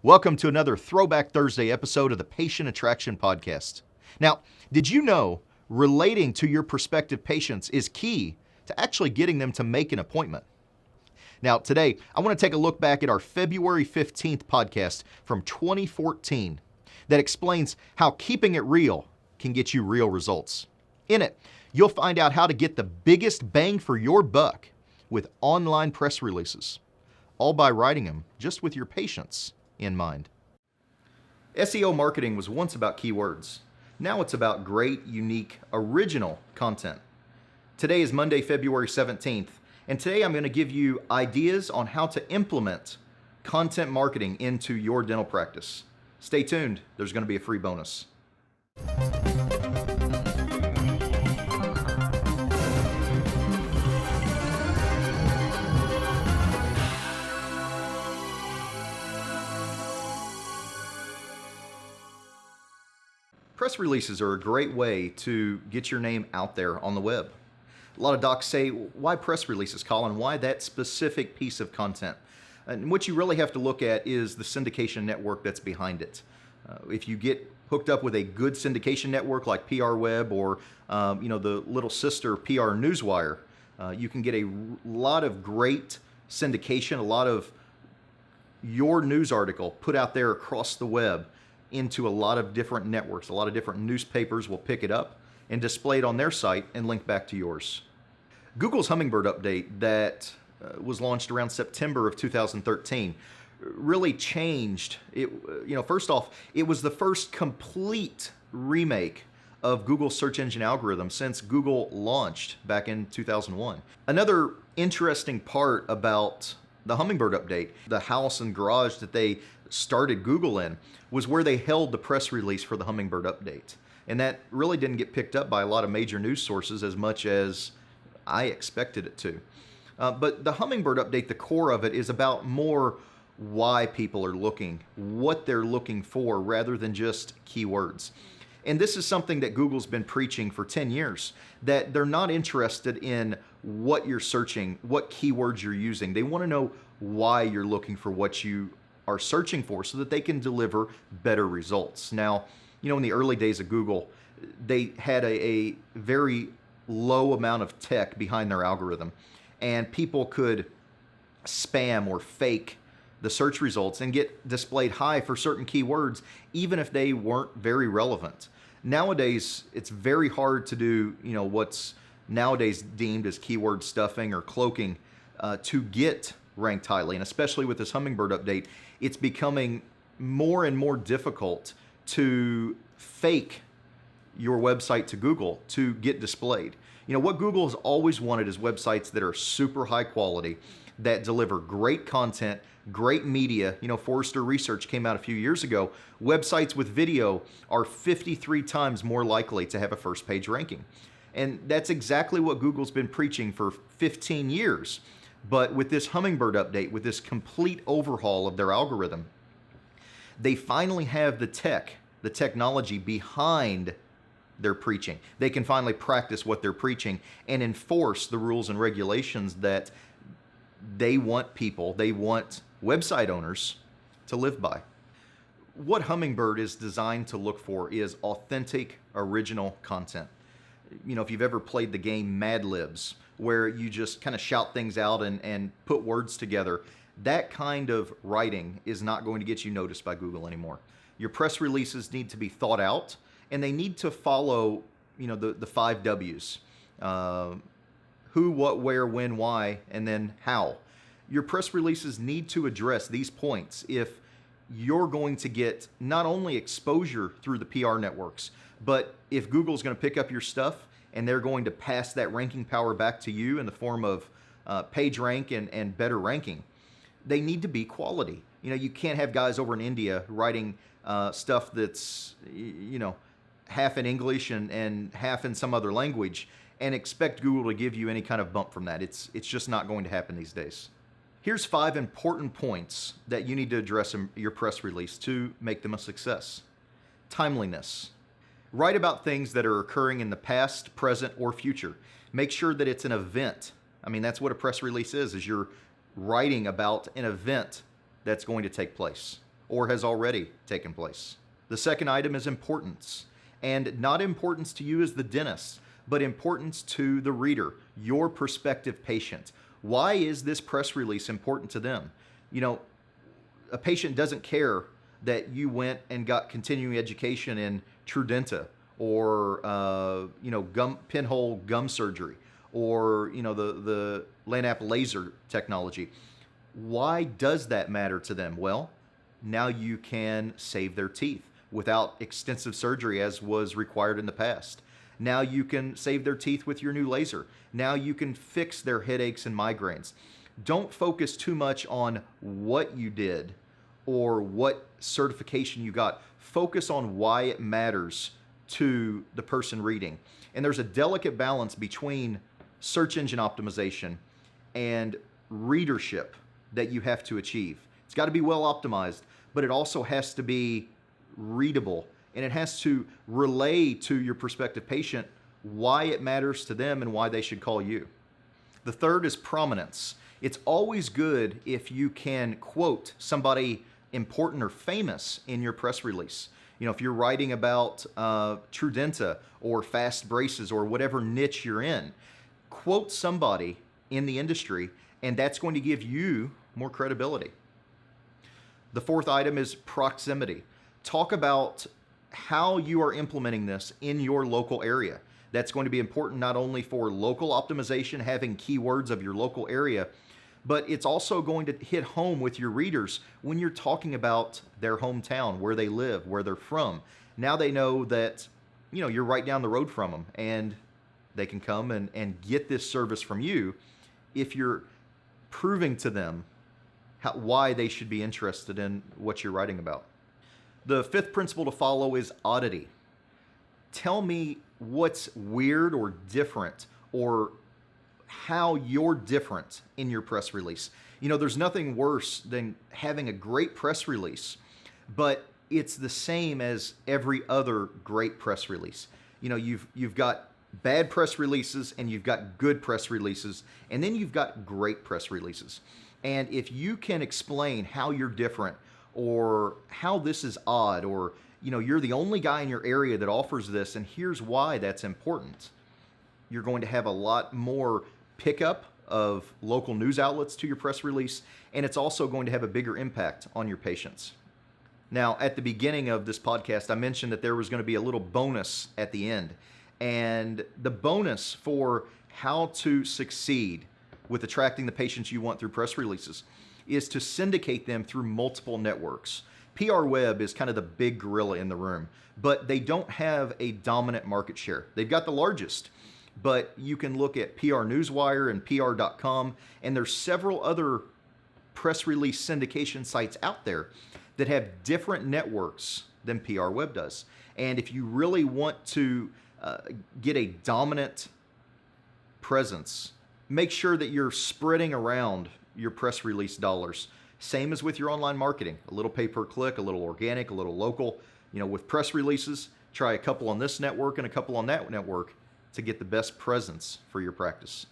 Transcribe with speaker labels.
Speaker 1: Welcome to another Throwback Thursday episode of the Patient Attraction Podcast. Now, did you know relating to your prospective patients is key to actually getting them to make an appointment? Now, today, I want to take a look back at our February 15th podcast from 2014 that explains how keeping it real can get you real results. In it, you'll find out how to get the biggest bang for your buck with online press releases, all by writing them just with your patients in mind. SEO marketing was once about keywords. Now it's about great, unique, original content. Today is Monday, February 17th, and today I'm going to give you ideas on how to implement content marketing into your dental practice. Stay tuned, there's going to be a free bonus. Press releases are a great way to get your name out there on the web. A lot of docs say, why press releases, Colin? Why that specific piece of content? And what you really have to look at is the syndication network that's behind it. If you get hooked up with a good syndication network like PR Web or the little sister PR Newswire, you can get a lot of great syndication, a lot of your news article put out there across the web into a lot of different networks. A lot of different newspapers will pick it up and display it on their site and link back to yours. Google's Hummingbird update that was launched around September of 2013 really changed it. First off, it was the first complete remake of Google's search engine algorithm since Google launched back in 2001. Another interesting part about the Hummingbird update, the house and garage that they started Google in, was where they held the press release for the Hummingbird update. And that really didn't get picked up by a lot of major news sources as much as I expected it to. But the Hummingbird update, the core of it is about more why people are looking, what they're looking for, rather than just keywords. And this is something that Google's been preaching for 10 years, that they're not interested in what you're searching, what keywords you're using. They want to know why you're looking for what you are searching for so that they can deliver better results. Now, in the early days of Google, they had a very low amount of tech behind their algorithm, and people could spam or fake the search results and get displayed high for certain keywords, even if they weren't very relevant. Nowadays, it's very hard to do, what's nowadays deemed as keyword stuffing or cloaking to get ranked highly. And especially with this Hummingbird update, it's becoming more and more difficult to fake your website to Google to get displayed. What Google has always wanted is websites that are super high quality, that deliver great content, great media. Forrester Research came out a few years ago. Websites with video are 53 times more likely to have a first page ranking. And that's exactly what Google's been preaching for 15 years. But with this Hummingbird update, with this complete overhaul of their algorithm, they finally have the technology behind their preaching. They can finally practice what they're preaching and enforce the rules and regulations that they want website owners to live by. What Hummingbird is designed to look for is authentic, original content. If you've ever played the game Mad Libs, where you just kind of shout things out and put words together, that kind of writing is not going to get you noticed by Google anymore. Your press releases need to be thought out, and they need to follow, the 5 W's. Who, what, where, when, why, and then how. Your press releases need to address these points if you're going to get not only exposure through the PR networks, but if Google's going to pick up your stuff and they're going to pass that ranking power back to you in the form of page rank and better ranking, they need to be quality. You can't have guys over in India writing stuff that's, half in English and half in some other language and expect Google to give you any kind of bump from that. It's just not going to happen these days. Here's 5 important points that you need to address in your press release to make them a success. Timeliness. Write about things that are occurring in the past, present, or future. Make sure that it's an event. That's what a press release is you're writing about an event that's going to take place. or has already taken place. The second item is importance, and not importance to you as the dentist, but importance to the reader, your prospective patient. Why is this press release important to them? You know, a patient doesn't care that you went and got continuing education in Trudenta or pinhole gum surgery, or the Lanap laser technology. Why does that matter to them? Well, now you can save their teeth without extensive surgery as was required in the past. Now you can save their teeth with your new laser. Now you can fix their headaches and migraines. Don't focus too much on what you did or what certification you got. Focus on why it matters to the person reading. And there's a delicate balance between search engine optimization and readership that you have to achieve. It's got to be well optimized, but it also has to be readable, and it has to relay to your prospective patient why it matters to them and why they should call you. The third is prominence. It's always good if you can quote somebody important or famous in your press release. You know, if you're writing about Trudenta or fast braces or whatever niche you're in, quote somebody in the industry, and that's going to give you more credibility. The fourth item is proximity. Talk about how you are implementing this in your local area. That's going to be important not only for local optimization, having keywords of your local area, but it's also going to hit home with your readers when you're talking about their hometown, where they live, where they're from. Now they know that, you're right down the road from them, and they can come and get this service from you if you're proving to them why they should be interested in what you're writing about. The fifth principle to follow is oddity. Tell me what's weird or different, or how you're different in your press release. There's nothing worse than having a great press release, but it's the same as every other great press release. You've got bad press releases, and you've got good press releases, and then you've got great press releases. And if you can explain how you're different, or how this is odd, or you're the only guy in your area that offers this, and here's why that's important, you're going to have a lot more pickup of local news outlets to your press release, and it's also going to have a bigger impact on your patients. Now, at the beginning of this podcast, I mentioned that there was going to be a little bonus at the end, and the bonus for how to succeed with attracting the patients you want through press releases is to syndicate them through multiple networks. PR Web is kind of the big gorilla in the room, but they don't have a dominant market share. They've got the largest, but you can look at PR Newswire and PR.com, and there's several other press release syndication sites out there that have different networks than PR Web does. And if you really want to get a dominant presence, make sure that you're spreading around your press release dollars. Same as with your online marketing, a little pay-per-click, a little organic, a little local. With press releases, try a couple on this network and a couple on that network to get the best presence for your practice.